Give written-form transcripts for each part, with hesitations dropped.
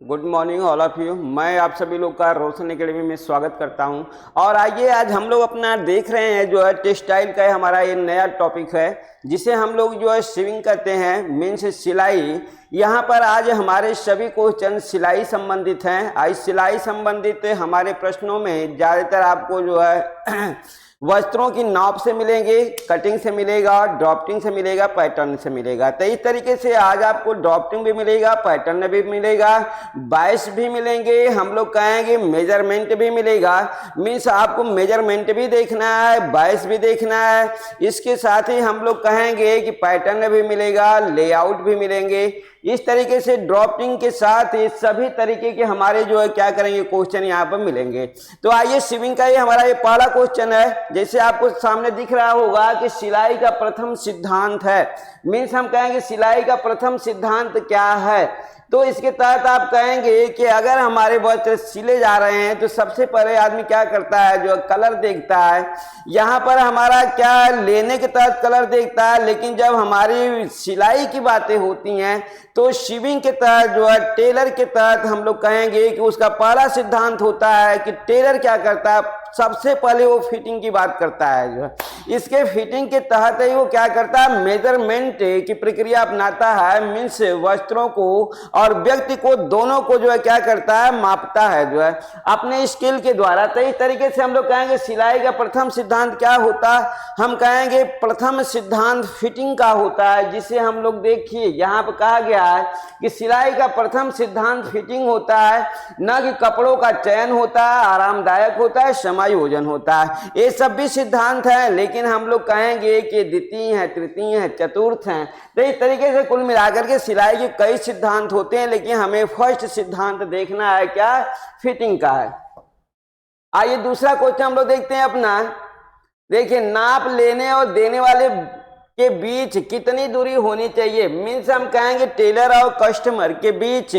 Good morning all of you. मैं आप सभी लोग का रोशन एकेडमी में स्वागत करता हूं। और आइए आज हम लोग अपना देख रहे हैं जो है टेक्सटाइल का हमारा ये नया टॉपिक है जिसे हम लोग जो है स्विंग करते हैं, मीन्स सिलाई। यहाँ पर आज हमारे सभी क्वेश्चन सिलाई संबंधित हैं। आज सिलाई संबंधित हमारे प्रश्नों में ज़्यादातर आपको जो है वस्त्रों की नाप से मिलेंगे, कटिंग से मिलेगा, ड्राफ्टिंग से मिलेगा, पैटर्न से मिलेगा। तो इस तरीके से आज आपको ड्राफ्टिंग भी मिलेगा, पैटर्न भी मिलेगा, बायस भी मिलेंगे, हम लोग कहेंगे मेजरमेंट भी मिलेगा। मीन्स आपको मेजरमेंट भी देखना है, बायस भी देखना है। इसके साथ ही हम लोग कहेंगे कि पैटर्न भी मिलेगा, लेआउट भी मिलेंगे। इस तरीके से ड्राफ्टिंग के साथ ये सभी तरीके के हमारे जो है क्या करेंगे क्वेश्चन यहाँ पर मिलेंगे। तो आइए स्विंग का ये हमारा ये पहला क्वेश्चन है। जैसे आपको सामने दिख रहा होगा कि सिलाई का प्रथम सिद्धांत है। मीन्स हम कहेंगे सिलाई का प्रथम सिद्धांत क्या है। तो इसके तहत आप कहेंगे कि अगर हमारे वस्त्र सिले जा रहे हैं तो सबसे पहले आदमी क्या करता है, जो कलर देखता है। यहाँ पर हमारा क्या लेने के तहत कलर देखता है, लेकिन जब हमारी सिलाई की बातें होती हैं तो स्विंग के तहत जो है टेलर के तहत हम लोग कहेंगे कि उसका पहला सिद्धांत होता है कि टेलर क्या करता है, सबसे पहले वो फिटिंग की बात करता है। जो इसके फिटिंग के तहत ही वो क्या करता है, मेजरमेंट की प्रक्रिया अपनाता है। मीन्स वस्त्रों को और व्यक्ति को दोनों को जो है क्या करता है, मापता है जो है अपने स्किल के द्वारा। तो इस तरीके से हम लोग कहेंगे सिलाई का प्रथम सिद्धांत क्या होता है, हम कहेंगे प्रथम सिद्धांत फिटिंग का होता है। जिसे हम लोग देखिए यहाँ पर कहा गया है कि सिलाई का प्रथम सिद्धांत फिटिंग होता है, न कि कपड़ों का चयन होता है, आरामदायक होता है, समायोजन होता है। ये सब भी सिद्धांत है, लेकिन हम लोग कहेंगे कि द्वितीय है, तृतीय है, चतुर्थ है। तो इस तरीके से कुल मिलाकर के सिलाई के कई सिद्धांत होते हैं, लेकिन हमें फर्स्ट सिद्धांत देखना है क्या, फिटिंग का है। आइए दूसरा क्वेश्चन हम लोग देखते हैं अपना। देखिए नाप लेने और देने वाले के बीच कितनी दूरी होनी चाहिए। मीन्स हम कहेंगे टेलर और कस्टमर के बीच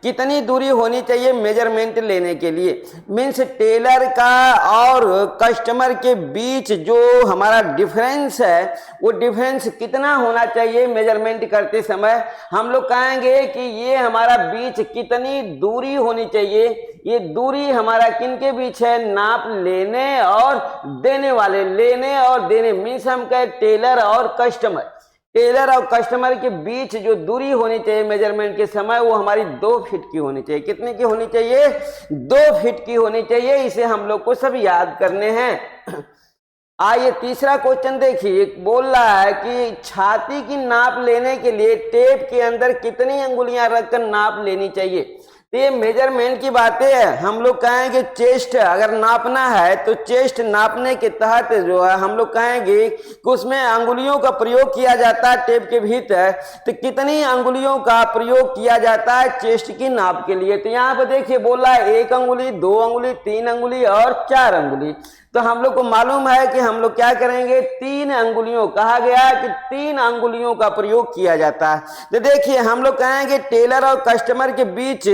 कितनी दूरी होनी चाहिए मेजरमेंट लेने के लिए। मीन्स टेलर का और कस्टमर के बीच जो हमारा डिफरेंस है वो डिफरेंस कितना होना चाहिए मेजरमेंट करते समय। हम लोग कहेंगे कि ये हमारा बीच कितनी दूरी होनी चाहिए। ये दूरी हमारा किनके बीच है, नाप लेने और देने वाले, लेने और देने। मीन्स हम कहें टेलर और कस्टमर, टेलर और कस्टमर के बीच जो दूरी होनी चाहिए मेजरमेंट के समय वो हमारी 2 फीट की होनी चाहिए। कितने की होनी चाहिए, 2 फीट की होनी चाहिए। इसे हम लोग को सब याद करने हैं। आइए तीसरा क्वेश्चन देखिए, बोल रहा है कि छाती की नाप लेने के लिए टेप के अंदर कितनी अंगुलियां रखकर नाप लेनी चाहिए। ये मेजरमेंट की बातें है। हम लोग कहेंगे चेस्ट अगर नापना है तो चेस्ट नापने के तहत जो है हम लोग कहेंगे कि उसमें अंगुलियों का प्रयोग किया जाता है टेप के भीतर। तो कितनी अंगुलियों का प्रयोग किया जाता है चेस्ट की नाप के लिए। तो यहाँ पर देखिए बोल रहा है 1 अंगुली, 2 अंगुली, 3 अंगुली और 4 अंगुली। तो हम लोग को मालूम है कि हम लोग क्या करेंगे, 3 अंगुलियों, कहा गया कि 3 अंगुलियों का प्रयोग किया जाता है। तो देखिए हम लोग कहेंगे टेलर और कस्टमर के बीच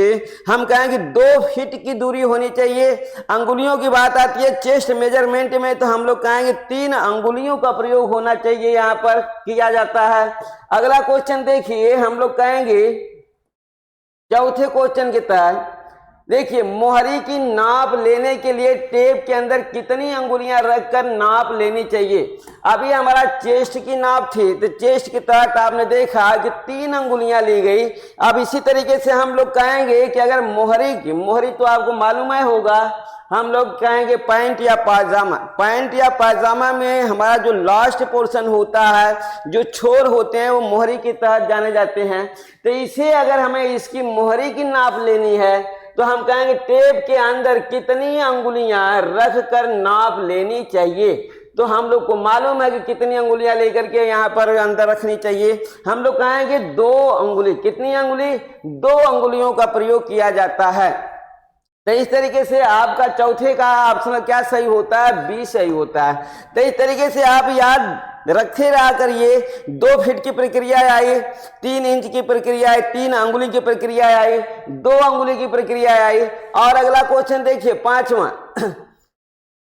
हम कहेंगे 2 फीट की दूरी होनी चाहिए। अंगुलियों की बात आती है चेस्ट मेजरमेंट में तो हम लोग कहेंगे 3 अंगुलियों का प्रयोग होना चाहिए, यहाँ पर किया जाता है। अगला क्वेश्चन देखिए, हम लोग कहेंगे चौथे क्वेश्चन के तहत देखिए मोहरी की नाप लेने के लिए टेप के अंदर कितनी अंगुलियां रखकर नाप लेनी चाहिए। अभी हमारा चेस्ट की नाप थी तो चेस्ट के तहत आपने देखा कि 3 अंगुलियां ली गई। अब इसी तरीके से हम लोग कहेंगे कि अगर मोहरी की, मोहरी तो आपको मालूम है होगा, हम लोग कहेंगे पैंट या पायजामा। पैंट या पायजामा में हमारा जो लास्ट पोर्शन होता है, जो छोर होते हैं वो मोहरी के तहत जाने जाते हैं। तो इसे अगर हमें इसकी मोहरी की नाप लेनी है तो हम कहेंगे टेप के अंदर कितनी अंगुलियां रख कर नाप लेनी चाहिए। तो हम लोग को मालूम है कि कितनी अंगुलियां लेकर के यहाँ पर अंदर रखनी चाहिए। हम लोग कहेंगे 2 अंगुली। कितनी अंगुली, 2 अंगुलियों का प्रयोग किया जाता है। तो इस तरीके से आपका चौथे का ऑप्शन क्या सही होता है, बी सही होता है। तो इस तरीके से आप याद रखे रहा करिए। 2 फीट की प्रक्रिया आई, 3 इंच की प्रक्रिया आई, 3 अंगुली की प्रक्रिया आई, 2 अंगुली की प्रक्रिया आई। और अगला क्वेश्चन देखिए 5वां,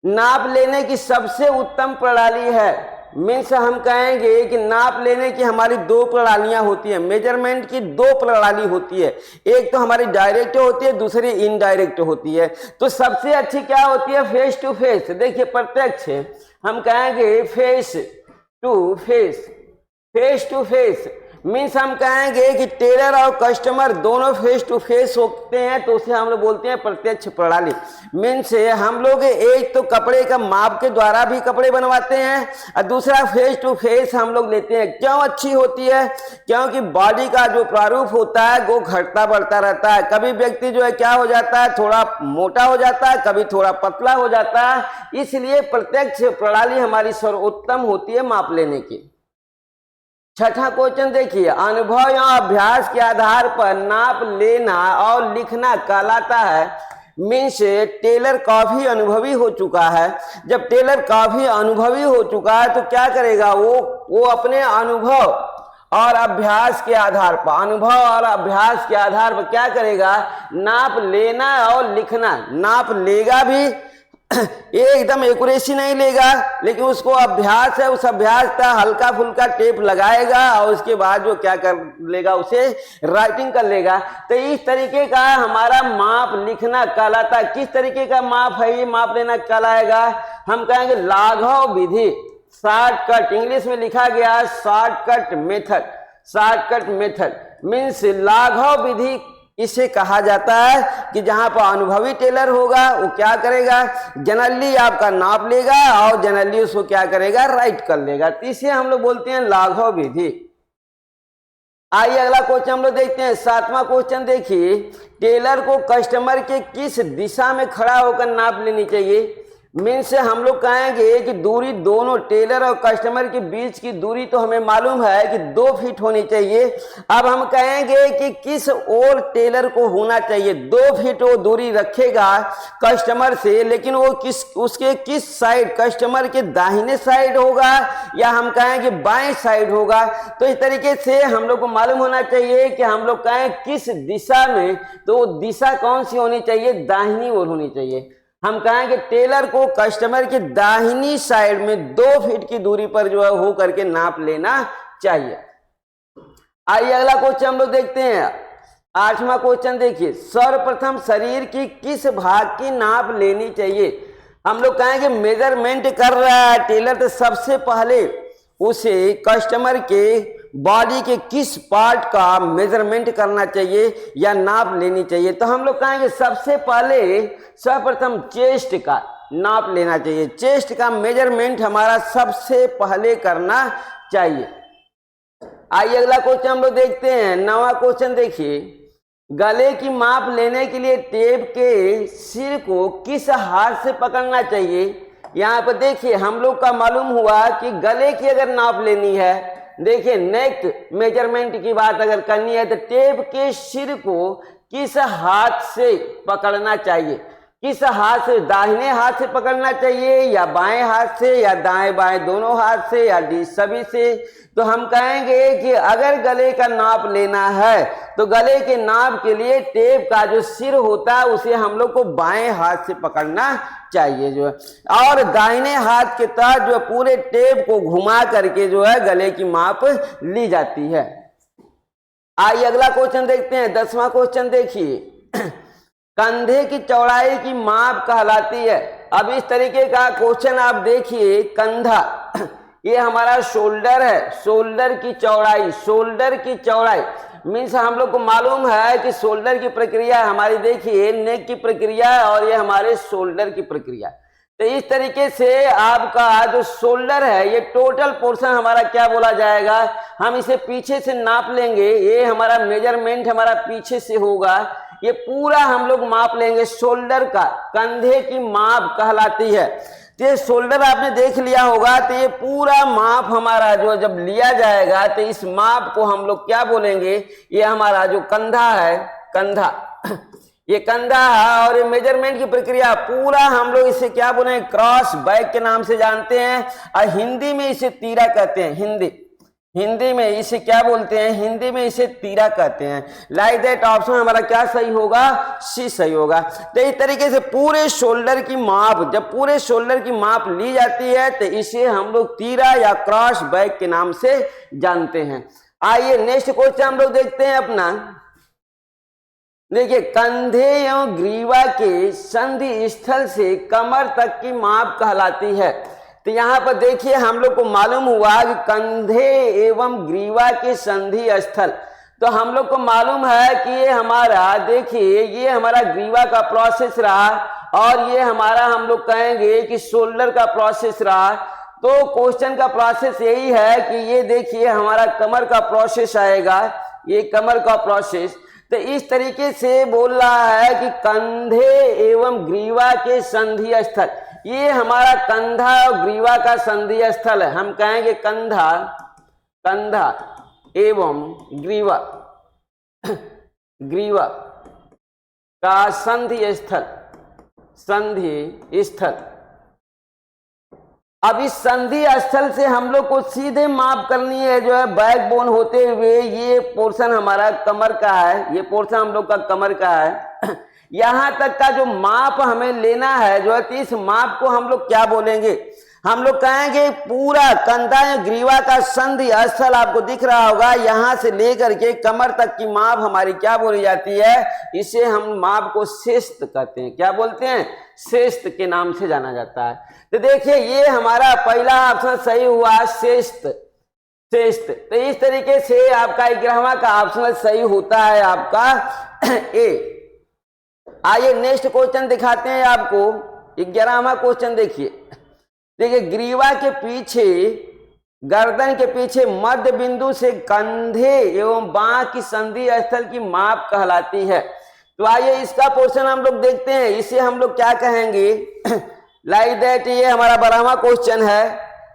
नाप लेने की सबसे उत्तम प्रणाली है। मीन्स हम कहेंगे कि नाप लेने की हमारी दो प्रणालियां होती है, मेजरमेंट की दो प्रणाली होती है, एक तो हमारी डायरेक्ट होती है, दूसरी इनडायरेक्ट होती है। तो सबसे अच्छी क्या होती है? Face to face. देखिए प्रत्यक्ष, हम कहेंगे face to face. Face to face means हम कहेंगे कि टेलर और कस्टमर दोनों फेस टू फेस होते हैं, तो उसे हम लोग बोलते हैं प्रत्यक्ष प्रणाली। मीन्स हम लोग एक तो कपड़े का माप के द्वारा भी कपड़े बनवाते हैं और दूसरा फेस टू फेस हम लोग लेते हैं। क्यों अच्छी होती है? क्योंकि बॉडी का जो प्रारूप होता है वो घटता बढ़ता रहता है। कभी व्यक्ति जो है क्या हो जाता है, थोड़ा मोटा हो जाता है, कभी थोड़ा पतला हो जाता है, इसलिए प्रत्यक्ष प्रणाली हमारी सर्वोत्तम होती है माप लेने की। छठा क्वेश्चन देखिए, अनुभव या अभ्यास के आधार पर नाप लेना और लिखना कहलाता है। मीन्स टेलर काफी अनुभवी हो चुका है। जब टेलर काफी अनुभवी हो चुका है तो क्या करेगा? वो अपने अनुभव और अभ्यास के आधार पर, अनुभव और अभ्यास के आधार पर क्या करेगा? नाप लेना और लिखना। नाप लेगा भी, एकदम एक्यूरेसी नहीं लेगा, लेकिन उसको अभ्यास है, उस अभ्यास का हल्का फुल्का टेप लगाएगा और उसके बाद जो क्या कर लेगा, उसे राइटिंग कर लेगा। तो इस तरीके का हमारा माप लिखना कहलाता है। किस तरीके का माप है ये माप लेना कहलाएगा? हम कहेंगे लाघव विधि, शॉर्टकट, इंग्लिश में लिखा गया shortcut method. Shortcut method means लाघव विधि इसे कहा जाता है कि जहां पर अनुभवी टेलर होगा वो क्या करेगा? जनरली आपका नाप लेगा और जनरली उसको क्या करेगा? राइट कर लेगा। तो इसे हम लोग बोलते हैं लाघव विधि। आइए अगला क्वेश्चन हम लोग देखते हैं। सातवां क्वेश्चन देखिए, टेलर को कस्टमर के किस दिशा में खड़ा होकर नाप लेनी चाहिए? मीन्स हम लोग कहेंगे कि दूरी, दोनों टेलर और कस्टमर के बीच की दूरी तो हमें मालूम है कि 2 फीट होनी चाहिए। अब हम कहेंगे कि किस ओर टेलर को होना चाहिए। 2 फीट वो दूरी रखेगा कस्टमर से, लेकिन वो उसके किस साइड, कस्टमर के दाहिने साइड होगा या हम कहेंगे बाएं साइड होगा। तो इस तरीके से हम लोग को मालूम होना चाहिए कि हम लोग कहें किस दिशा में, तो दिशा कौन सी होनी चाहिए? दाहिनी ओर होनी चाहिए। हम कहेंगे टेलर को कस्टमर की दाहिनी साइड में 2 फीट की दूरी पर जो है हो करके नाप लेना चाहिए। आइए अगला क्वेश्चन हम लोग देखते हैं। 8वां क्वेश्चन देखिए, सर्वप्रथम शरीर की किस भाग की नाप लेनी चाहिए? हम लोग कहेंगे मेजरमेंट कर रहा है टेलर, तो सबसे पहले उसे कस्टमर के बॉडी के किस पार्ट का मेजरमेंट करना चाहिए या नाप लेनी चाहिए? तो हम लोग कहेंगे सबसे पहले सर्वप्रथम चेस्ट का नाप लेना चाहिए। चेस्ट का मेजरमेंट हमारा सबसे पहले करना चाहिए। आइए अगला क्वेश्चन हम लोग देखते हैं। 9वां क्वेश्चन देखिए, गले की माप लेने के लिए टेप के सिर को किस हाथ से पकड़ना चाहिए? यहाँ पर देखिए हम लोग का मालूम हुआ कि गले की अगर नाप लेनी है, देखिए नेक मेजरमेंट की बात अगर करनी है तो टेप के सिर को किस हाथ से पकड़ना चाहिए? किस हाथ से? दाहिने हाथ से पकड़ना चाहिए या बाएं हाथ से या दाएं बाएं दोनों हाथ से या सभी से? तो हम कहेंगे कि अगर गले का नाप लेना है तो गले के नाप के लिए टेप का जो सिर होता है उसे हम लोग को बाएं हाथ से पकड़ना चाहिए जो है, और दाहिने हाथ के तहत जो पूरे टेप को घुमा करके जो है गले की माप ली जाती है। आइए अगला क्वेश्चन देखते हैं। 10वां क्वेश्चन देखिए, कंधे की चौड़ाई की माप कहलाती है। अब इस तरीके का क्वेश्चन आप देखिए, कंधा ये हमारा शोल्डर है, शोल्डर की चौड़ाई, शोल्डर की चौड़ाई मीन्स हम लोग को मालूम है कि शोल्डर की प्रक्रिया हमारी, देखिए नेक की प्रक्रिया और ये हमारे शोल्डर की प्रक्रिया। तो इस तरीके से आपका जो शोल्डर है ये टोटल पोर्शन हमारा क्या बोला जाएगा? हम इसे पीछे से नाप लेंगे, ये हमारा मेजरमेंट हमारा पीछे से होगा, ये पूरा हम लोग माप लेंगे। शोल्डर का, कंधे की माप कहलाती है। तो ये शोल्डर आपने देख लिया होगा, तो ये पूरा माप हमारा जो जब लिया जाएगा तो इस माप को हम लोग क्या बोलेंगे? ये हमारा जो कंधा है, कंधा, ये कंधा है और ये मेजरमेंट की प्रक्रिया पूरा हम लोग इसे क्या बोलेंगे? क्रॉस बैक के नाम से जानते हैं और हिंदी में इसे तीरा कहते हैं। हिंदी हिंदी में इसे क्या बोलते हैं? हिंदी में इसे तीरा कहते हैं। लाइक दैट ऑप्शन हमारा क्या सही होगा? सी सही होगा। तो इस तरीके से पूरे शोल्डर की माप, जब पूरे शोल्डर की माप ली जाती है तो इसे हम लोग तीरा या क्रॉस बैक के नाम से जानते हैं। आइए नेक्स्ट क्वेश्चन हम लोग देखते हैं अपना। देखिए, कंधे एवं ग्रीवा के संधि स्थल से कमर तक की माप कहलाती है। तो यहाँ पर देखिए हम लोग को मालूम हुआ कि कंधे एवं ग्रीवा के संधि स्थल, तो हम लोग को मालूम है कि ये हमारा, देखिए ये हमारा ग्रीवा का प्रोसेस रहा और ये हमारा हम लोग कहेंगे कि शोल्डर का प्रोसेस रहा। तो क्वेश्चन का प्रोसेस यही है कि ये देखिए हमारा कमर का प्रोसेस आएगा, ये कमर का प्रोसेस। तो इस तरीके से बोल रहा है कि कंधे एवं ग्रीवा के संधि स्थल, ये हमारा कंधा और ग्रीवा का संधि स्थल है। हम कहेंगे कंधा, कंधा एवं ग्रीवा, ग्रीवा का संधि स्थल, संधि स्थल। अब इस संधि स्थल से हम लोग को सीधे माप करनी है, जो है बैकबोन होते हुए ये पोर्शन हमारा कमर का है, ये पोर्शन हम लोग का कमर का है। यहां तक का जो माप हमें लेना है, जो है इस माप को हम लोग क्या बोलेंगे? हम लोग कहेंगे पूरा कंधा या ग्रीवा का संधि स्थल आपको दिख रहा होगा, यहां से लेकर के कमर तक की माप हमारी क्या बोली जाती है? इसे हम माप को शेस्त कहते हैं। क्या बोलते हैं? शेस्त के नाम से जाना जाता है। तो देखिए ये हमारा पहला ऑप्शन सही हुआ, शेस्त, शेस्त। तो इस तरीके से आपका 11वां का ऑप्शन सही होता है आपका ए। आइए नेक्स्ट क्वेश्चन दिखाते हैं आपको। 11वां क्वेश्चन देखिए। देखिए, ग्रीवा के पीछे, गर्दन के पीछे मध्य बिंदु से कंधे एवं बांह की संधि स्थल की माप कहलाती है। तो आइए इसका पोर्शन हम लोग देखते हैं, इसे हम लोग क्या कहेंगे? लाइक दैट, ये हमारा 12वां क्वेश्चन है।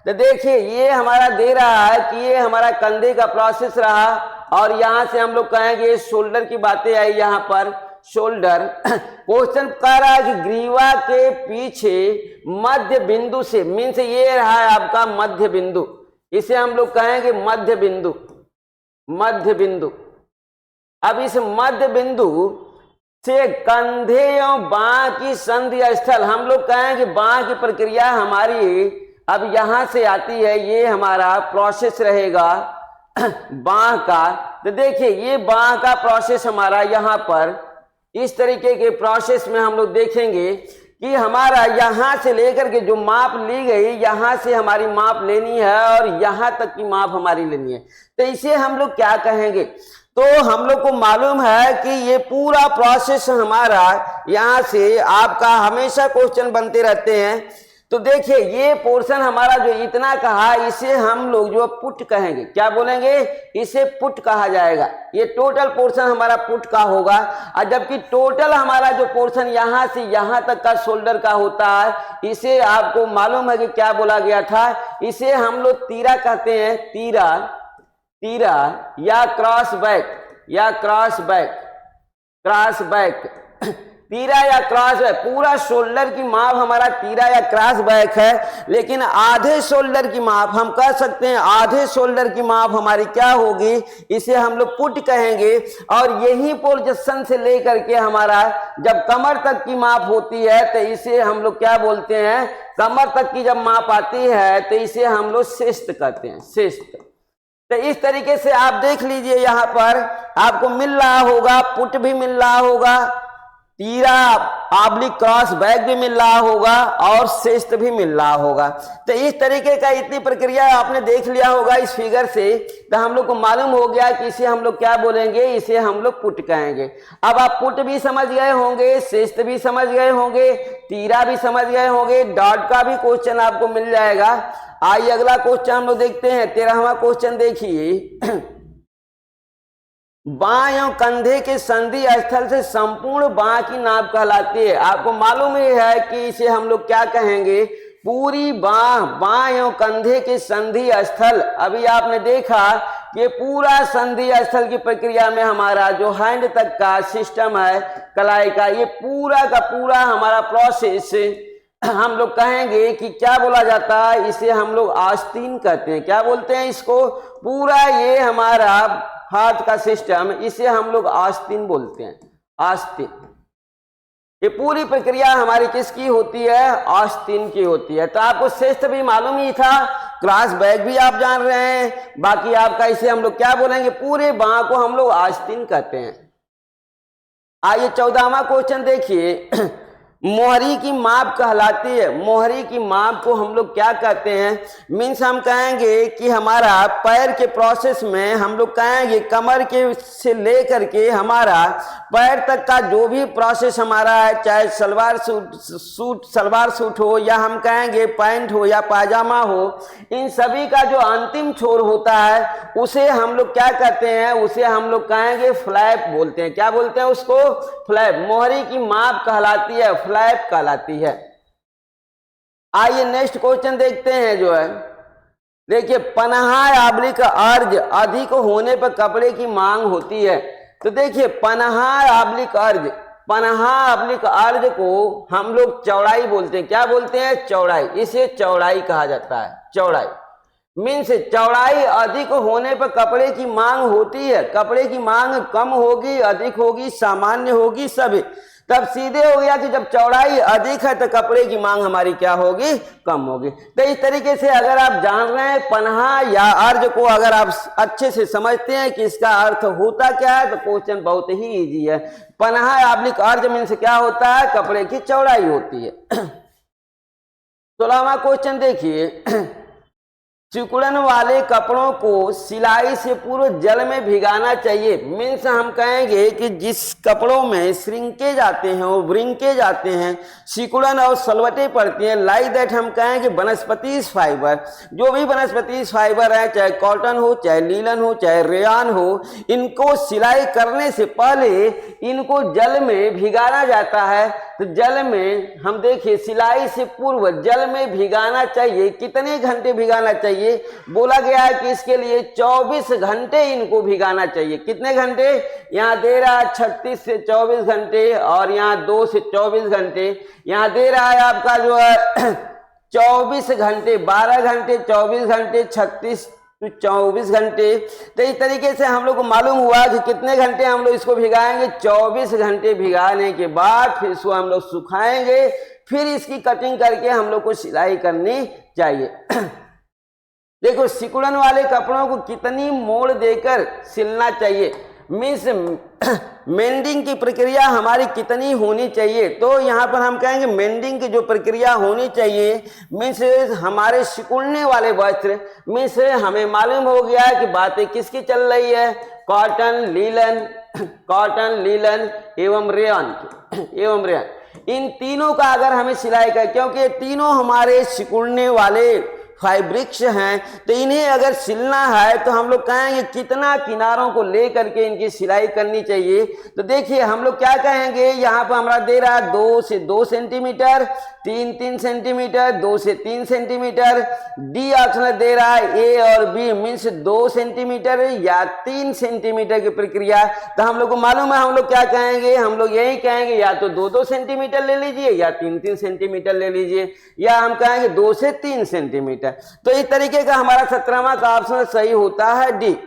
तो देखिए ये हमारा दे रहा है कि ये हमारा कंधे का प्रोसेस रहा और यहां से हम लोग कहेंगे शोल्डर की बातें आई यहाँ पर, शोल्डर। क्वेश्चन कह रहा है कि ग्रीवा के पीछे मध्य बिंदु से, मीन से ये रहा है आपका मध्य बिंदु, इसे हम लोग कहेंगे मध्य बिंदु, मध्य बिंदु। अब इस मध्य बिंदु से कंधे एवं बांह की संधि स्थल, हम लोग कहेंगे बांह की प्रक्रिया हमारी अब यहां से आती है, ये हमारा प्रोसेस रहेगा बांह का। तो देखिए ये बांह का प्रोसेस हमारा यहाँ पर इस तरीके के प्रोसेस में हम लोग देखेंगे कि हमारा यहाँ से लेकर के जो माप ली गई, यहाँ से हमारी माप लेनी है और यहाँ तक की माप हमारी लेनी है। तो इसे हम लोग क्या कहेंगे? तो हम लोग को मालूम है कि ये पूरा प्रोसेस हमारा यहाँ से आपका हमेशा क्वेश्चन बनते रहते हैं। तो देखिए ये पोर्शन हमारा जो इतना कहा, इसे हम लोग जो पुट कहेंगे। क्या बोलेंगे? इसे पुट कहा जाएगा। ये टोटल पोर्शन हमारा पुट का होगा। और जबकि टोटल हमारा जो पोर्शन यहाँ से यहाँ तक का शोल्डर का होता है, इसे आपको मालूम है कि क्या बोला गया था? इसे हम लोग तीरा कहते हैं, तीरा, तीरा या क्रॉस बैक, या क्रॉस बैक, क्रॉस बैक, तीरा या क्रॉस बैक। पूरा शोल्डर की माप हमारा तीरा या क्रॉस बैक है, लेकिन आधे शोल्डर की माप हम कह सकते हैं, आधे शोल्डर की माप हमारी क्या होगी? इसे हम लोग पुट कहेंगे। और यही पोजीशन से लेकर के हमारा जब कमर तक की माप होती है तो इसे हम लोग क्या बोलते हैं? कमर तक की जब माप आती है तो इसे हम लोग शेस्त कहते हैं, शेस्त। तो इस तरीके से आप देख लीजिए, यहाँ पर आपको मिल रहा होगा, पुट भी मिल रहा होगा, तीरा ऑब्लिक क्रॉस बैक भी मिल रहा होगा और शेस्त भी मिल रहा होगा। तो इस तरीके का इतनी प्रक्रिया आपने देख लिया होगा इस फिगर से, तो हम लोग को मालूम हो गया कि इसे हम लोग क्या बोलेंगे? इसे हम लोग पुट कहेंगे। अब आप पुट भी समझ गए होंगे, शेस्त भी समझ गए होंगे, तीरा भी समझ गए होंगे, डॉट का भी क्वेश्चन आपको मिल जाएगा। आइए अगला क्वेश्चन हम लोग देखते हैं। 13वां क्वेश्चन देखिए। बांह एवं कंधे के संधि स्थल से संपूर्ण बांह की नाप कहलाती है। आपको मालूम ही है कि इसे हम लोग क्या कहेंगे? पूरी बांह, बांह एवं कंधे के संधि स्थल। अभी आपने देखा कि पूरा संधि स्थल की प्रक्रिया में हमारा जो हैंड तक का सिस्टम है कलाई का, ये पूरा का पूरा हमारा प्रोसेस हम लोग कहेंगे कि क्या बोला जाता है, इसे हम लोग आस्तीन कहते हैं। क्या बोलते हैं इसको? पूरा ये हमारा हाथ का सिस्टम, इसे हम लोग आस्तीन बोलते हैं। आस्तीन, ये पूरी प्रक्रिया हमारी किसकी होती है? आस्तीन की होती है। तो आपको शेष भी मालूम ही था, क्रॉस बैक भी आप जान रहे हैं, बाकी आपका इसे हम लोग क्या बोलेंगे? पूरे बांह को हम लोग आस्तीन कहते हैं। आइए 14वां क्वेश्चन देखिए। मोहरी की माप कहलाती है। मोहरी की माप को हम लोग क्या कहते हैं? मीन्स हम कहेंगे कि हमारा पैर के प्रोसेस में हम लोग कहेंगे कमर के से लेकर के हमारा पैर तक का जो भी प्रोसेस हमारा है, चाहे सलवार सूट हो या हम कहेंगे पैंट हो या पाजामा हो, इन सभी का जो अंतिम छोर होता है उसे हम लोग क्या कहते हैं? उसे हम लोग कहेंगे फ्लैप बोलते हैं। क्या बोलते हैं उसको? फ्लैप। मोहरी की माप कहलाती है, फ्लैप कहलाती है। आइए नेक्स्ट क्वेश्चन देखते हैं जो है, देखिए पनहा आबलिक अर्ज अधिक होने पर कपड़े की मांग होती है। तो देखिए पनहा आबलिक अर्ज, पनहा आबलिक अर्ज को हम लोग चौड़ाई बोलते हैं। क्या बोलते हैं? चौड़ाई। इसे चौड़ाई कहा जाता है। चौड़ाई मीन्स चौड़ाई अधिक होने पर कपड़े की मांग होती है। कपड़े की मांग कम होगी, अधिक होगी, सामान्य होगी, सभी। तब सीधे हो गया कि जब चौड़ाई अधिक है तो कपड़े की मांग हमारी क्या होगी? कम होगी। तो इस तरीके से अगर आप जान रहे हैं पनहा या अर्ज को, अगर आप अच्छे से समझते हैं कि इसका अर्थ होता क्या है, तो क्वेश्चन बहुत ही इजी है। पनहा आबलिक अर्ज मीन्स क्या होता है? कपड़े की चौड़ाई होती है। 16वां क्वेश्चन देखिए। सिकुड़न वाले कपड़ों को सिलाई से पूर्व जल में भिगाना चाहिए। मीन्स हम कहेंगे कि जिस कपड़ों में श्रिंकेज आते हैं, वो व्रिंकेज आते हैं, सिकुड़न और सलवटें पड़ती हैं, लाइक दैट हम कहेंगे वनस्पति फाइबर, जो भी वनस्पति फाइबर है, चाहे कॉटन हो, चाहे लीलन हो, चाहे रेयान हो, इनको सिलाई करने से पहले इनको जल में भिगाना जाता है। तो जल में हम देखिए सिलाई से पूर्व जल में भिगाना चाहिए। कितने घंटे भिगाना चाहिए? बोला गया है कि इसके लिए 24 घंटे इनको भिगाना चाहिए। कितने घंटे? यहाँ दे रहा है 36 से 24 घंटे और यहाँ 2 से 24 घंटे। यहाँ दे रहा है आपका जो है 24 घंटे, 12 घंटे, 24 घंटे, 36 तो 24 घंटे। तो इस तरीके से हम लोग को मालूम हुआ कि कितने घंटे हम लोग इसको भिगाएंगे। 24 घंटे भिगाने के बाद फिर इसको हम लोग सुखाएंगे, फिर इसकी कटिंग करके हम लोग को सिलाई करनी चाहिए। देखो सिकुड़न वाले कपड़ों को कितनी मोड़ देकर सिलना चाहिए, मीन्स मेंडिंग की प्रक्रिया हमारी कितनी होनी चाहिए। तो यहाँ पर हम कहेंगे मेंडिंग की जो प्रक्रिया होनी चाहिए, मीन्स हमारे सिकुड़ने वाले वस्त्र, मीन्स हमें मालूम हो गया है कि बातें किसकी चल रही है? कॉटन, लीलन, कॉटन, लीलन एवं रेयन, एवं रेयन, इन तीनों का अगर हमें सिलाई कर, क्योंकि तीनों हमारे सिकुड़ने वाले फाइब्रिक्स हैं, तो इन्हें अगर सिलना है तो हम लोग कहेंगे कितना किनारों को लेकर के इनकी सिलाई करनी चाहिए। तो देखिए हम लोग क्या कहेंगे, यहाँ पर हमारा दे रहा है 2 से 2 सेंटीमीटर, 3 सेंटीमीटर, 2 से 3 सेंटीमीटर। डी ऑप्शन दे रहा है ए और बी, मीन्स 2 सेंटीमीटर या 3 सेंटीमीटर की प्रक्रिया। तो हम लोग को मालूम है हम लोग क्या कहेंगे, हम लोग यही कहेंगे या तो 2-2 सेंटीमीटर ले लीजिए या 3-3 सेंटीमीटर ले लीजिए, या हम कहेंगे 2 से 3 सेंटीमीटर। तो इस तरीके का हमारा 17वां का ऑप्शन सही होता है डी।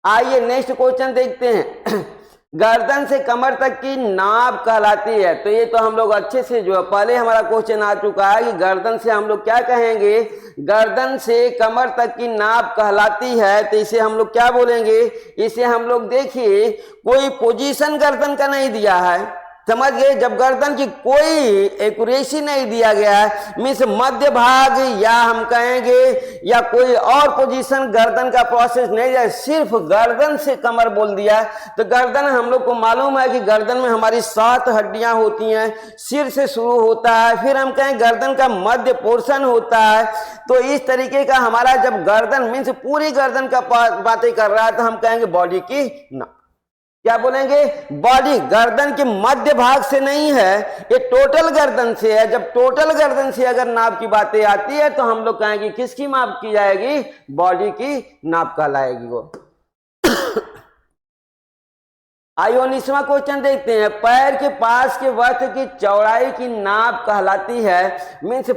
आइए नेक्स्ट क्वेश्चन देखते हैं। गर्दन से कमर तक की नाप कहलाती है। तो ये तो हम लोग अच्छे से जो पहले हमारा क्वेश्चन आ चुका है कि गर्दन से हम लोग क्या कहेंगे, गर्दन से कमर तक की नाप कहलाती है। तो इसे हम लोग क्या बोलेंगे? इसे हम लोग देखिए कोई पोजीशन गर्दन का नहीं दिया है, समझ गए? जब गर्दन की कोई एक्यूरेसी नहीं दिया गया है, मीन्स मध्य भाग या हम कहेंगे या कोई और पोजीशन गर्दन का प्रोसेस नहीं दिया, सिर्फ गर्दन से कमर बोल दिया। तो गर्दन हम लोग को मालूम है कि गर्दन में हमारी 7 हड्डियां होती हैं, सिर से शुरू होता है, फिर हम कहें गर्दन का मध्य पोर्शन होता है। तो इस तरीके का हमारा जब गर्दन मीन्स पूरी गर्दन का बातें कर रहा है तो हम कहेंगे बॉडी की नाप। क्या बोलेंगे? बॉडी, गर्दन के मध्य भाग से नहीं है, ये टोटल गर्दन से है। जब टोटल गर्दन से अगर नाप की बातें आती है तो हम लोग कहेंगे किसकी माप की जाएगी? बॉडी की नाप कहलाएगी वो। आइए 19वां क्वेश्चन देखते हैं। पैर के पास के वस्त्र की चौड़ाई की नाप कहलाती है। मीन्स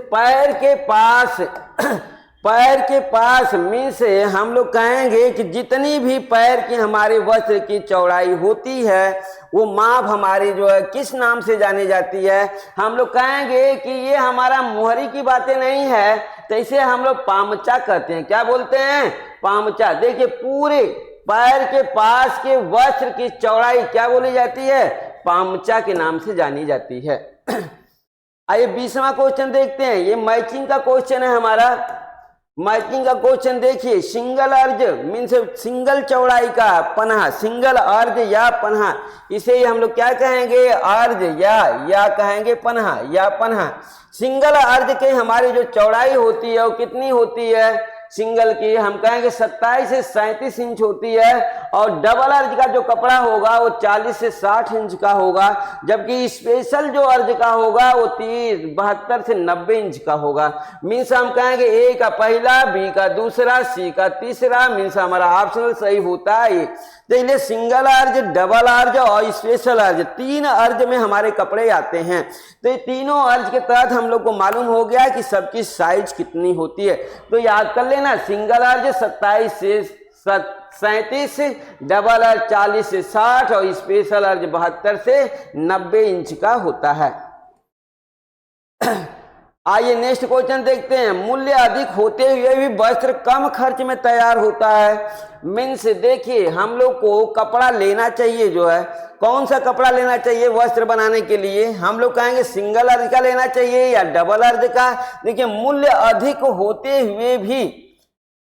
पैर के पास मीन्स हम लोग कहेंगे कि जितनी भी पैर की हमारे वस्त्र की चौड़ाई होती है वो माप हमारी जो है किस नाम से जानी जाती है। हम लोग कहेंगे कि ये हमारा मोहरी की बातें नहीं है, तो इसे हम लोग पामचा कहते हैं। क्या बोलते हैं? पामचा। देखिए पूरे पैर के पास के वस्त्र की चौड़ाई क्या बोली जाती है? पामचा के नाम से जानी जाती है। आइए 20वां क्वेश्चन देखते हैं। ये मैचिंग का क्वेश्चन है हमारा। मैचिंग का क्वेश्चन देखिए। सिंगल अर्ज मीन्स सिंगल चौड़ाई का पन्हा, सिंगल अर्ज या पन्हा, इसे ही हम लोग क्या कहेंगे? अर्ज या कहेंगे पन्हा या पन्हा। सिंगल अर्ज के हमारी जो चौड़ाई होती है वो कितनी होती है? सिंगल की हम कहेंगे 27 से 37 इंच होती है, और डबल अर्ज का जो कपड़ा होगा वो 40 से 60 इंच का होगा, जबकि स्पेशल जो अर्ज का होगा वो 72 से 90 इंच का होगा। मीन्स हम कहेंगे ए का पहला, बी का दूसरा, सी का तीसरा, मीन्स हमारा ऑप्शनल सही होता है। तो इसलिए सिंगल अर्ज, डबल अर्ज और स्पेशल अर्ज, 3 अर्ज में हमारे कपड़े आते हैं। तो ये तीनों अर्ज के तहत हम लोग को मालूम हो गया कि सबकी साइज कितनी होती है। तो याद कर लेना, सिंगल अर्ज 27 से 37, डबल अर्ज 40 से 60 और स्पेशल अर्ज 72 से 90 इंच का होता है। आइए नेक्स्ट क्वेश्चन देखते हैं। मूल्य अधिक होते हुए भी वस्त्र कम खर्च में तैयार होता है। मीन्स देखिए हम लोग को कपड़ा लेना चाहिए, जो है कौन सा कपड़ा लेना चाहिए वस्त्र बनाने के लिए? हम लोग कहेंगे सिंगल अर्ज का लेना चाहिए या डबल अर्ज का। देखिए मूल्य अधिक होते हुए भी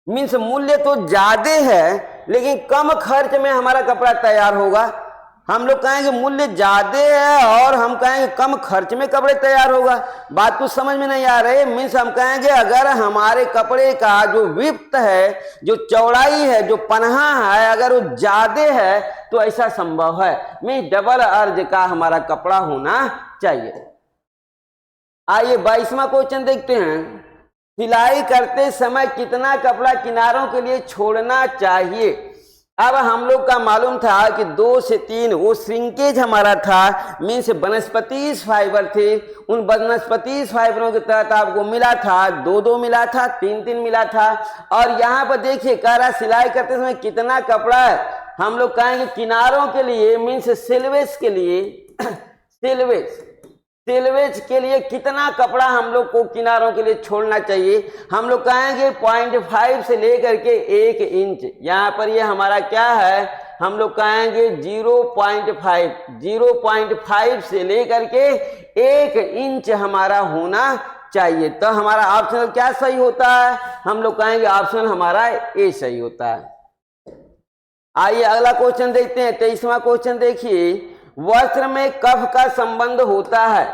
मीन्स मूल्य तो ज्यादा है लेकिन कम खर्च में हमारा कपड़ा तैयार होगा। हम लोग कहेंगे मूल्य ज्यादा है और हम कहेंगे कम खर्च में कपड़े तैयार होगा। बात कुछ समझ में नहीं आ रही। मीन्स हम कहेंगे अगर हमारे कपड़े का जो विड्थ है, जो चौड़ाई है, जो पन्हा है, अगर वो ज्यादा है तो ऐसा संभव है। मीन्स डबल अर्ज का हमारा कपड़ा होना चाहिए। आइए 22वां क्वेश्चन देखते हैं। सिलाई करते समय कितना कपड़ा किनारों के लिए छोड़ना चाहिए? अब हम लोग का मालूम था कि 2 से 3 वो श्रिंकेज हमारा था। मीन्स वनस्पति फाइबर थे, उन वनस्पति फाइबरों के तहत आपको मिला था 2-2 मिला था, 3-3 मिला था। और यहाँ पर देखिए कह रहा सिलाई करते समय कितना कपड़ा है। हम लोग कहेंगे किनारों के लिए मीन्स सिलवेज के लिए, सिलवेज के लिए कितना कपड़ा हम लोग को किनारों के लिए छोड़ना चाहिए? हम लोग कहेंगे 0.5 से लेकर के 1 इंच। यहाँ पर ये हमारा क्या है? हम लोग कहेंगे 0.5 से लेकर के 1 इंच हमारा होना चाहिए। तो हमारा ऑप्शनल क्या सही होता है? हम लोग कहेंगे ऑप्शनल हमारा ए सही होता है। आइए अगला क्वेश्चन देखते हैं। 23वां क्वेश्चन देखिए। वस्त्र में कफ का संबंध होता है।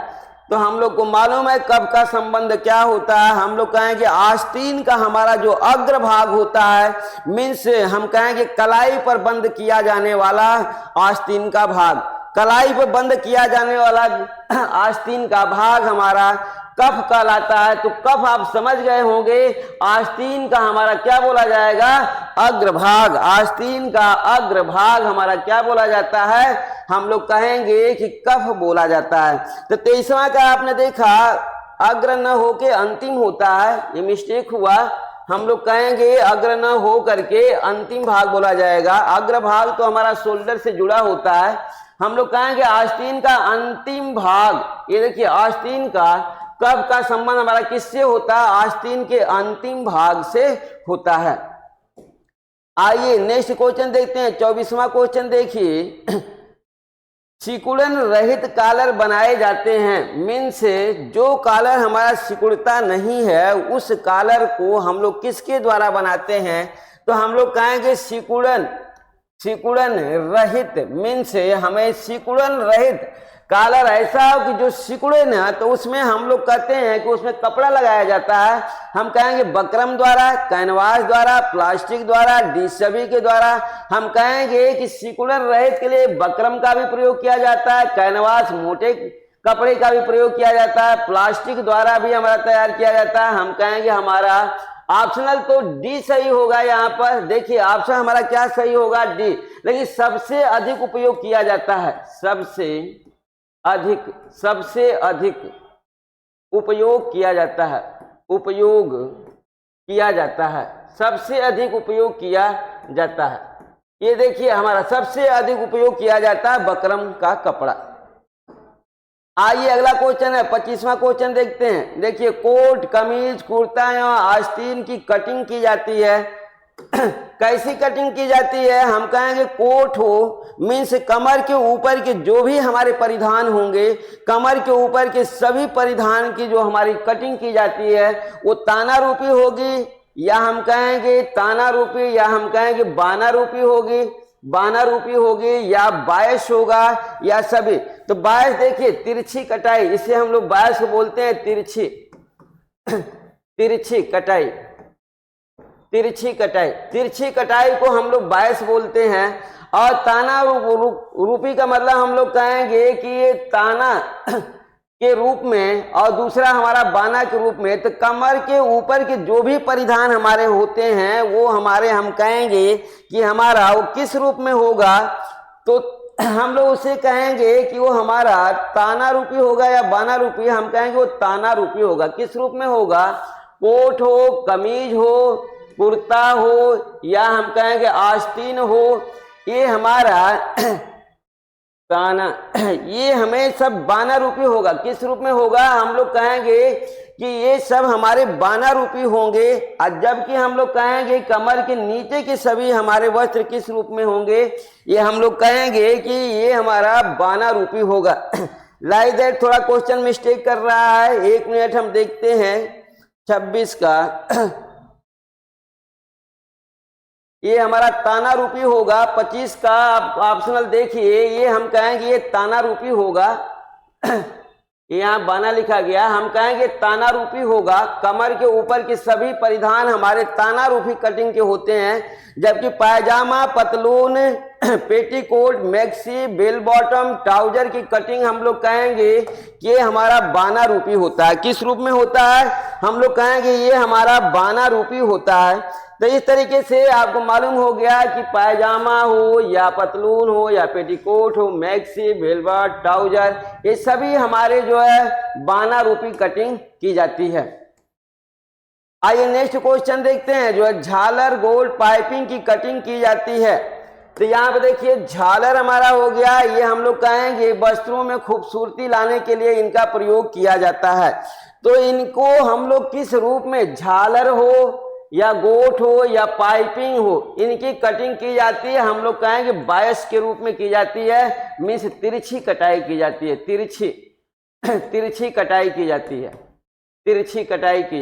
तो हम लोग को मालूम है कफ का संबंध क्या होता है। हम लोग कहेंगे आस्तीन का हमारा जो अग्र भाग होता है, मीन्स हम कहेंगे कलाई पर बंद किया जाने वाला आस्तीन का भाग, कलाई पर बंद किया जाने वाला आस्तीन का भाग हमारा कफ कहलाता है। तो कफ आप समझ गए होंगे। आस्तीन का हमारा क्या बोला जाएगा? अग्रभाग। आस्तीन का अग्रभाग हमारा क्या बोला जाता है? हम लोग कहेंगे कि कफ बोला जाता है। तो 23वां का आपने देखा अग्र न होके अंतिम होता है, ये मिस्टेक हुआ। हम लोग कहेंगे अग्र न हो करके अंतिम भाग बोला जाएगा। अग्रभाग तो हमारा शोल्डर से जुड़ा होता है। हम लोग कहेंगे आस्तीन का अंतिम भाग। ये देखिए आस्तीन का कफ का संबंध हमारा किससे होता है? आस्तीन के अंतिम भाग से होता है। आइए नेक्स्ट क्वेश्चन देखते हैं। 24वां क्वेश्चन देखिए। सिकुड़न रहित कॉलर बनाए जाते हैं। मीन्स जो कॉलर हमारा सिकुड़ता नहीं है उस कॉलर को हम लोग किसके द्वारा बनाते हैं? तो हम लोग कहेंगे सिकुड़न रहित। मीन्स हमें सिकुड़न रहित कॉलर ऐसा हो कि जो सिकुड़े ना, तो उसमें हम लोग कहते हैं कि उसमें कपड़ा लगाया जाता है। हम कहेंगे बकरम द्वारा, कैनवास द्वारा, प्लास्टिक द्वारा, डीसबी के द्वारा। हम कहेंगे कि सिकुड़न रहित के लिए बकरम का भी प्रयोग किया जाता है, कैनवास मोटे कपड़े का भी प्रयोग किया जाता है, प्लास्टिक द्वारा भी हमारा तैयार किया जाता है। हम कहेंगे हमारा ऑप्शनल तो डी सही होगा। यहाँ पर देखिए ऑप्शन हमारा क्या सही होगा? डी। लेकिन सबसे अधिक उपयोग किया जाता है, सबसे अधिक उपयोग किया जाता है, सबसे अधिक उपयोग किया जाता है। ये देखिए हमारा सबसे अधिक उपयोग किया जाता है बकरम का कपड़ा। आइए अगला क्वेश्चन है, 25वां क्वेश्चन देखते हैं। देखिए कोट, कमीज, कुर्ता या आस्तीन की कटिंग की जाती है। कैसी कटिंग की जाती है? हम कहेंगे कोट हो मीन्स कमर के ऊपर के जो भी हमारे परिधान होंगे, कमर के ऊपर के सभी परिधान की जो हमारी कटिंग की जाती है वो ताना रूपी होगी, या हम कहेंगे ताना रूपी, या हम कहेंगे बाना रूपी होगी, या बायस होगा, या सभी। तो बायस देखिए तिरछी कटाई, इसे हम लोग बायस को बोलते हैं तिरछी कटाई को हम लोग बायस बोलते हैं। और ताना रूपी का मतलब हम लोग कहेंगे कि ये ताना के रूप में और दूसरा हमारा बाना के रूप में। तो कमर के ऊपर के जो भी परिधान हमारे होते हैं वो हमारे हम कहेंगे कि हमारा वो किस रूप में होगा, तो हम लोग उसे कहेंगे कि वो हमारा ताना रूपी होगा या बाना रूपी। हम कहेंगे वो ताना रूपी होगा। किस रूप में होगा? कोट हो, कमीज हो, कुर्ता हो, या हम कहेंगे आस्तीन हो, ये हमारा ताना, ये हमें सब बाना रूपी होगा। किस रूप में होगा? हम लोग कहेंगे कि ये सब हमारे बाना रूपी होंगे। और जबकि हम लोग कहेंगे कमर के नीचे के सभी हमारे वस्त्र किस रूप में होंगे? ये हम लोग कहेंगे कि ये हमारा बाना रूपी होगा। लाइक दैट थोड़ा क्वेश्चन मिस्टेक कर रहा है, 1 मिनट हम देखते हैं 26 का। ये हमारा ताना रूपी होगा। 25 का आप ऑप्शनल देखिए, ये हम कहेंगे ये ताना रूपी होगा। यहाँ बाना लिखा गया, हम कहेंगे ताना रूपी होगा। कमर के ऊपर के सभी परिधान हमारे ताना रूपी कटिंग के होते हैं, जबकि पायजामा, पतलून, petticoat, maxi, bell bottom, trouser की कटिंग हम लोग कहेंगे कि ये हमारा बाना रूपी होता है। किस रूप में होता है? हम लोग कहेंगे ये हमारा बाना रूपी होता है। तो इस तरीके से आपको मालूम हो गया कि पायजामा हो या पतलून हो या पेटीकोट हो, मैक्सी, बेलबॉट, ट्राउजर, ये सभी हमारे जो है बाना रूपी कटिंग की जाती है। आइए नेक्स्ट क्वेश्चन देखते हैं, जो है झालर, गोल्ड पाइपिंग की कटिंग की जाती है। तो यहाँ पे देखिए झालर हमारा हो गया, ये हम लोग कहेंगे वस्त्रों में खूबसूरती लाने के लिए इनका प्रयोग किया जाता है। तो इनको हम लोग किस रूप में, झालर हो या गोट हो या पाइपिंग हो, इनकी कटिंग की जाती है। हम लोग कहेंगे बायस के रूप में की जाती है, मीन्स तिरछी कटाई की जाती है, तिरछी कटाई की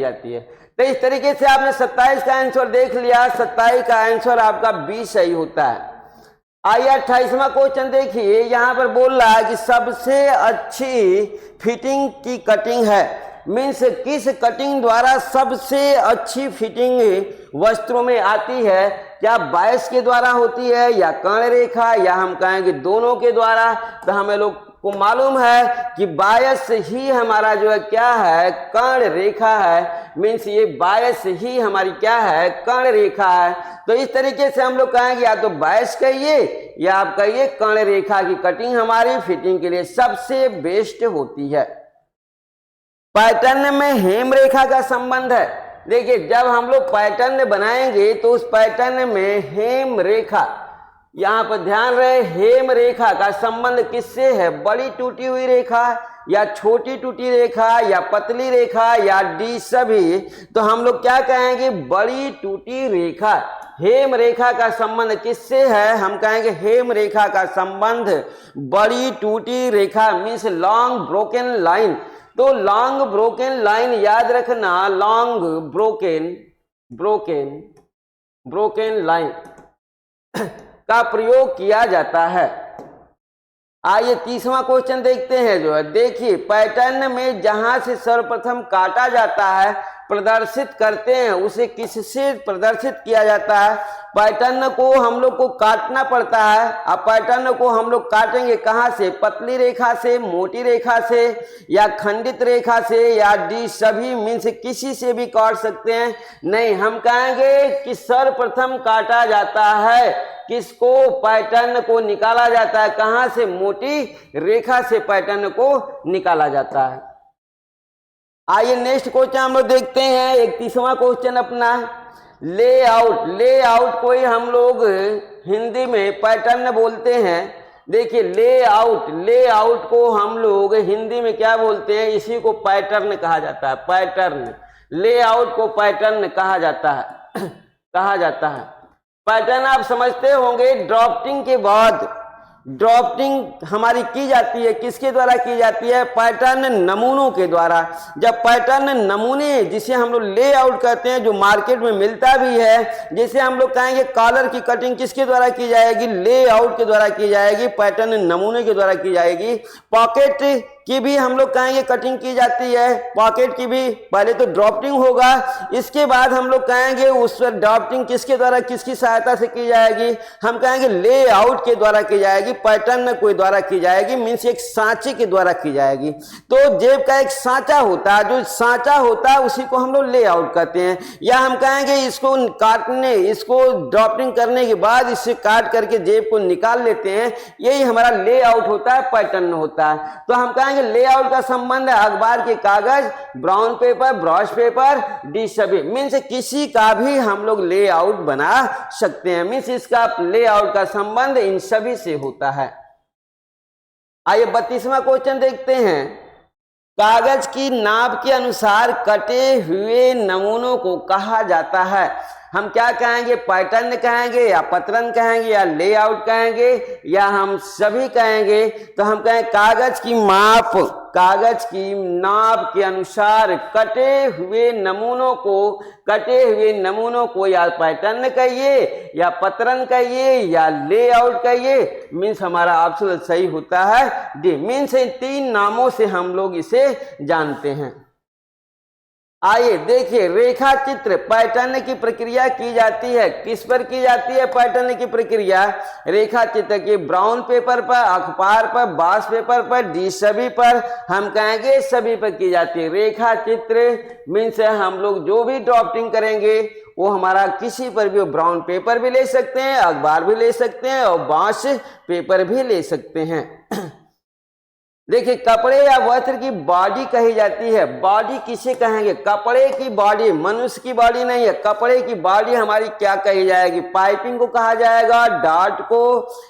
जाती है। तो इस तरीके से आपने 27 का आंसर देख लिया। 27 का आंसर आपका 20 सही होता है। आइए 28वां क्वेश्चन देखिए, यहाँ पर बोल रहा है कि सबसे अच्छी फिटिंग की कटिंग है, मीन्स किस कटिंग द्वारा सबसे अच्छी फिटिंग वस्त्रों में आती है? क्या बायस के द्वारा होती है या कर्ण रेखा, या हम कहेंगे दोनों के द्वारा? तो हमें लोग को मालूम है कि बायस ही हमारा जो है क्या है, कर्ण रेखा है। मीन्स ये बायस ही हमारी क्या है, कर्ण रेखा है। तो इस तरीके से हम लोग कहेंगे या तो बायस कहिए या आप कहिए कर्ण रेखा की कटिंग हमारी फिटिंग के लिए सबसे बेस्ट होती है। पैटर्न में हेम रेखा का संबंध है। देखिए जब हम लोग पैटर्न बनाएंगे तो उस पैटर्न में हेम रेखा, यहाँ पर ध्यान रहे, हेम रेखा का संबंध किससे है? बड़ी टूटी हुई रेखा या छोटी टूटी रेखा या पतली रेखा या डी सभी। तो हम लोग क्या कहेंगे? बड़ी टूटी रेखा। हेम रेखा का संबंध किससे है? हम कहेंगे हेम रेखा का संबंध बड़ी टूटी रेखा मीन्स लॉन्ग ब्रोकन लाइन। तो लॉन्ग ब्रोकन लाइन याद रखना, लॉन्ग ब्रोकन लाइन का प्रयोग किया जाता है। आइए 30वां क्वेश्चन देखते हैं, जो है देखिए पैटर्न में जहां से सर्वप्रथम काटा जाता है प्रदर्शित करते हैं उसे किससे प्रदर्शित किया जाता है? पैटर्न को हम लोग को काटना पड़ता है। अब पैटर्न को हम लोग काटेंगे कहाँ से? पतली रेखा से, मोटी रेखा से, या खंडित रेखा से, या डी सभी मीन्स किसी से भी काट सकते हैं? नहीं, हम कहेंगे कि सर्वप्रथम काटा जाता है किसको? पैटर्न को निकाला जाता है कहाँ से? मोटी रेखा से पैटर्न को निकाला जाता है। आइए नेक्स्ट क्वेश्चन हम लोग देखते हैं। 31वां क्वेश्चन अपना लेआउट। लेआउट को ही हम लोग हिंदी में पैटर्न बोलते हैं। देखिए लेआउट को हम लोग हिंदी में क्या बोलते हैं? इसी को पैटर्न कहा जाता है। पैटर्न, लेआउट को पैटर्न कहा जाता है पैटर्न आप समझते होंगे। ड्राफ्टिंग के बाद ड्राफ्टिंग हमारी की जाती है, किसके द्वारा की जाती है? पैटर्न नमूनों के द्वारा। जब पैटर्न नमूने, जिसे हम लोग लेआउट कहते हैं, जो मार्केट में मिलता भी है, जैसे हम लोग कहेंगे कॉलर की कटिंग किसके द्वारा की जाएगी? लेआउट के द्वारा की जाएगी, पैटर्न नमूने के द्वारा की जाएगी। पॉकेट की भी हम लोग कहेंगे कटिंग की जाती है। पॉकेट की भी पहले तो ड्राफ्टिंग होगा, इसके बाद हम लोग कहेंगे उस पर ड्राफ्टिंग किसके द्वारा, किसकी सहायता से की जाएगी? हम कहेंगे लेआउट के द्वारा की जाएगी, पैटर्न के द्वारा की जाएगी, मीन्स एक सांचे के द्वारा की जाएगी। तो जेब का एक सांचा होता है, जो सांचा होता है उसी को हम लोग लेआउट कहते हैं। या हम कहेंगे इसको काटने, इसको ड्राफ्टिंग करने के बाद इसे काट करके जेब को निकाल लेते हैं, यही हमारा लेआउट होता है, पैटर्न होता है। तो हम कहेंगे लेआउट का संबंध है अखबार के कागज, brown paper, brush paper, D सभी मीन्स किसी का भी हम लोग लेआउट बना सकते हैं, मीन्स इसका लेआउट का संबंध इन सभी से होता है। आइए 32वां क्वेश्चन देखते हैं। कागज की नाप के अनुसार कटे हुए नमूनों को कहा जाता है। हम क्या कहेंगे? पैटर्न कहेंगे, या पतरन कहेंगे, या लेआउट कहेंगे, या हम सभी कहेंगे? तो हम कहें कागज की नाप के अनुसार कटे हुए नमूनों को या पैटर्न कहिए, या पतरन कहिए, या लेआउट कहिए, मीन्स हमारा ऑप्शन सही होता है डी। मीन्स इन 3 नामों से हम लोग इसे जानते हैं। आइए देखिए, रेखा चित्र पैटर्न की प्रक्रिया की जाती है। किस पर की जाती है पैटर्न की प्रक्रिया? रेखा चित्र की ब्राउन पेपर पर, अखबार पर, बास पेपर पर, डी सभी पर, हम कहेंगे सभी पर की जाती है। रेखा चित्र मीन्स हम लोग जो भी ड्राफ्टिंग करेंगे वो हमारा किसी पर भी, ब्राउन पेपर भी ले सकते हैं, अखबार भी ले सकते हैं, और बांस पेपर भी ले सकते हैं। देखिए, कपड़े या वस्त्र की बॉडी कही जाती है। बॉडी किसे कहेंगे? कपड़े की बॉडी, मनुष्य की बॉडी नहीं है। कपड़े की बॉडी हमारी क्या कही जाएगी? पाइपिंग को कहा जाएगा, डार्ट को,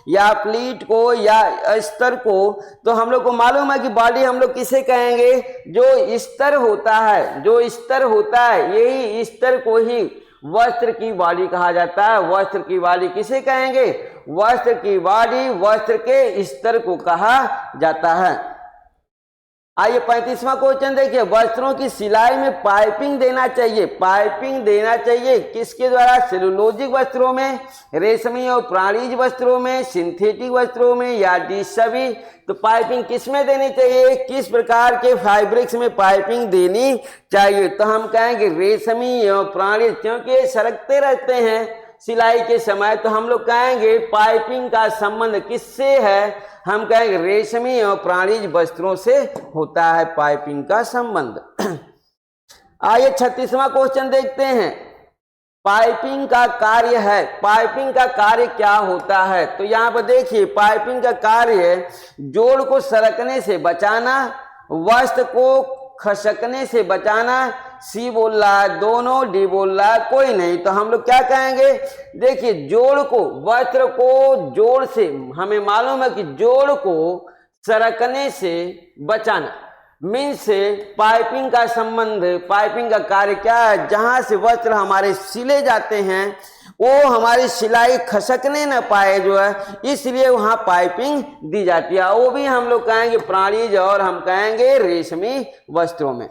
या प्लीट को, या अस्तर को। तो हम लोग को मालूम है कि बॉडी हम लोग किसे कहेंगे? जो स्तर होता है, यही स्तर को ही वस्त्र की बॉडी कहा जाता है। वस्त्र की बॉडी किसे कहेंगे? वस्त्र की बॉडी, वस्त्र के स्तर को कहा जाता है। आइए 35वां क्वेश्चन देखिए। वस्त्रों की सिलाई में पाइपिंग देना चाहिए किसके द्वारा? सेलुलोजिक वस्त्रों में, रेशमी और प्राणीज वस्त्रों में, सिंथेटिक वस्त्रों में, या डी सभी? तो पाइपिंग किस में देनी चाहिए? किस प्रकार के फैब्रिक्स में पाइपिंग देनी चाहिए? तो हम कहेंगे रेशमी और प्राणीज, क्योंकि ये सरकते रहते हैं सिलाई के समय। तो हम लोग कहेंगे पाइपिंग का संबंध किससे है? हम कहेंगे रेशमी और प्राणीज वस्त्रों से होता है पाइपिंग का संबंध। आइए 36वां क्वेश्चन देखते हैं। पाइपिंग का कार्य क्या होता है? तो यहाँ पर देखिए, पाइपिंग का कार्य जोड़ को सरकने से बचाना, वस्त्र को खसकने से बचाना। सी बोल रहा है दोनों, डी बोल रहा है कोई नहीं। तो हम लोग क्या कहेंगे? देखिए, जोड़ को, वस्त्र को जोड़ से, हमें मालूम है कि जोड़ को सरकने से बचाना मीन्स पाइपिंग का संबंध, पाइपिंग का कार्य क्या है? जहां से वस्त्र हमारे सिले जाते हैं वो हमारी सिलाई खसकने न पाए जो है, इसलिए वहां पाइपिंग दी जाती है। वो भी हम लोग कहेंगे प्राणीज, और हम कहेंगे रेशमी वस्त्रों में।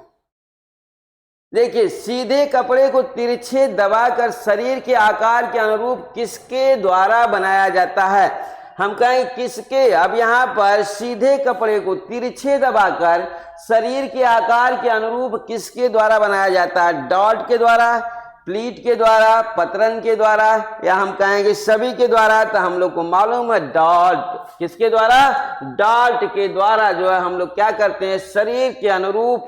देखिए, सीधे कपड़े को तिरछे दबाकर शरीर के आकार के अनुरूप किसके द्वारा बनाया जाता है? हम कहें किसके, अब यहाँ पर सीधे कपड़े को तिरछे दबाकर शरीर के आकार के अनुरूप किसके द्वारा बनाया जाता है? डॉट के द्वारा, प्लीट के द्वारा, पतरन के द्वारा, या हम कहेंगे सभी के द्वारा। तो हम लोग को मालूम है डॉट किसके द्वारा? डॉट के द्वारा जो है हम लोग क्या करते हैं, शरीर के अनुरूप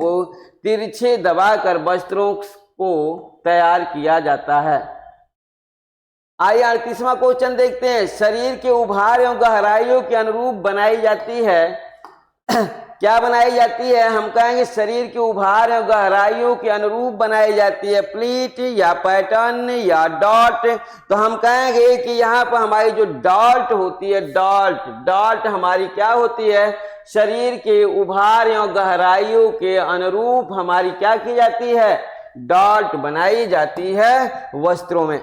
तिरछे दबाकर वस्त्रों को तैयार किया जाता है। आइए 38वां क्वेश्चन देखते हैं। शरीर के उभार एवं गहराइयों के अनुरूप बनाई जाती है क्या बनाई जाती है? हम कहेंगे शरीर के उभार एवं गहराइयों के अनुरूप बनाई जाती है, प्लीट या पैटर्न या डॉट। तो हम कहेंगे कि यहाँ पर हमारी जो डॉट होती है, डॉट हमारी क्या होती है? शरीर के उभार एवं गहराइयों के अनुरूप हमारी क्या की जाती है? डॉट बनाई जाती है वस्त्रों में।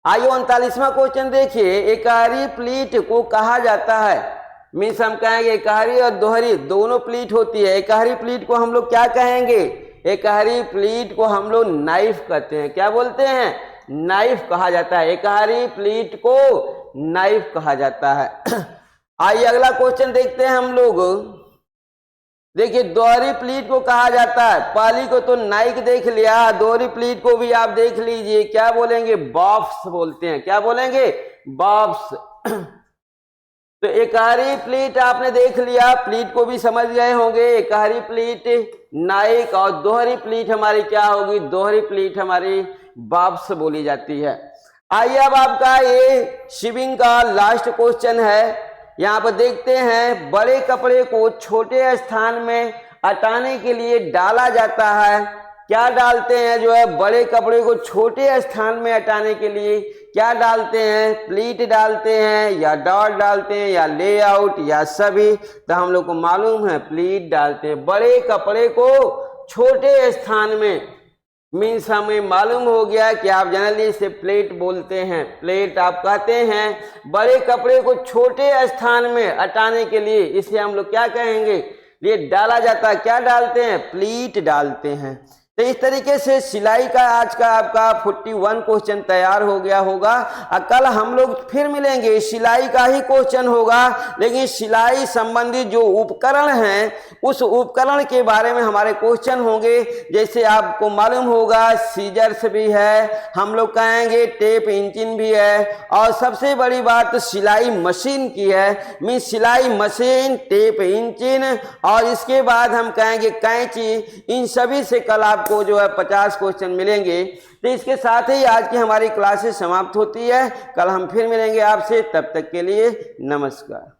आइए 39वां क्वेश्चन देखिए। एकहरी प्लीट को कहा जाता है, मीन्स हम कहेंगे एकहरी और दोहरी दोनों प्लीट होती है। एकहरी प्लीट को हम लोग क्या कहेंगे? एकहरी प्लीट को हम लोग नाइफ कहते हैं। क्या बोलते हैं? नाइफ कहा जाता है। एकहरी प्लीट को नाइफ कहा जाता है। आइए अगला क्वेश्चन देखते हैं हम लोग। देखिए दोहरी प्लीट को कहा जाता है, पहली को तो नाइक देख लिया, दोहरी प्लीट को भी आप देख लीजिए, क्या बोलेंगे? बॉब्स बोलते हैं। क्या बोलेंगे? बॉब्स। तो एकहरी प्लीट आपने देख लिया, प्लीट को भी समझ गए होंगे। एकहरी प्लीट नाइक और दोहरी प्लीट हमारी क्या होगी? दोहरी प्लीट हमारी बॉब्स बोली जाती है। आइए अब आपका ये शिविंग का लास्ट क्वेश्चन है। यहाँ पर देखते हैं, बड़े कपड़े को छोटे स्थान में हटाने के लिए डाला जाता है। क्या डालते हैं? जो है बड़े कपड़े को छोटे स्थान में हटाने के लिए क्या डालते हैं? प्लीट डालते हैं या डॉट डालते हैं या लेआउट या सभी? तो हम लोग को मालूम है प्लीट डालते हैं। बड़े कपड़े को छोटे स्थान में, मीन्स हमें मालूम हो गया कि आप जनरली इसे प्लेट बोलते हैं। प्लेट आप कहते हैं, बड़े कपड़े को छोटे स्थान में हटाने के लिए इसे हम लोग क्या कहेंगे? ये डाला जाता है। क्या डालते हैं? प्लीट डालते हैं। तो इस तरीके से सिलाई का आज का आपका 41 क्वेश्चन तैयार हो गया होगा। कल हम लोग फिर मिलेंगे, सिलाई का ही क्वेश्चन होगा, लेकिन सिलाई संबंधी जो उपकरण हैं उस उपकरण के बारे में हमारे क्वेश्चन होंगे। जैसे आपको मालूम होगा सीजर्स भी है, हम लोग कहेंगे टेप इंचिन भी है, और सबसे बड़ी बात सिलाई मशीन की है। मीन्स सिलाई मशीन, टेप इंचिन, और इसके बाद हम कहेंगे कैंची। इन सभी से कल आपको जो है 50 क्वेश्चन मिलेंगे। तो इसके साथ ही आज की हमारी क्लासेस समाप्त होती है। कल हम फिर मिलेंगे आपसे, तब तक के लिए नमस्कार।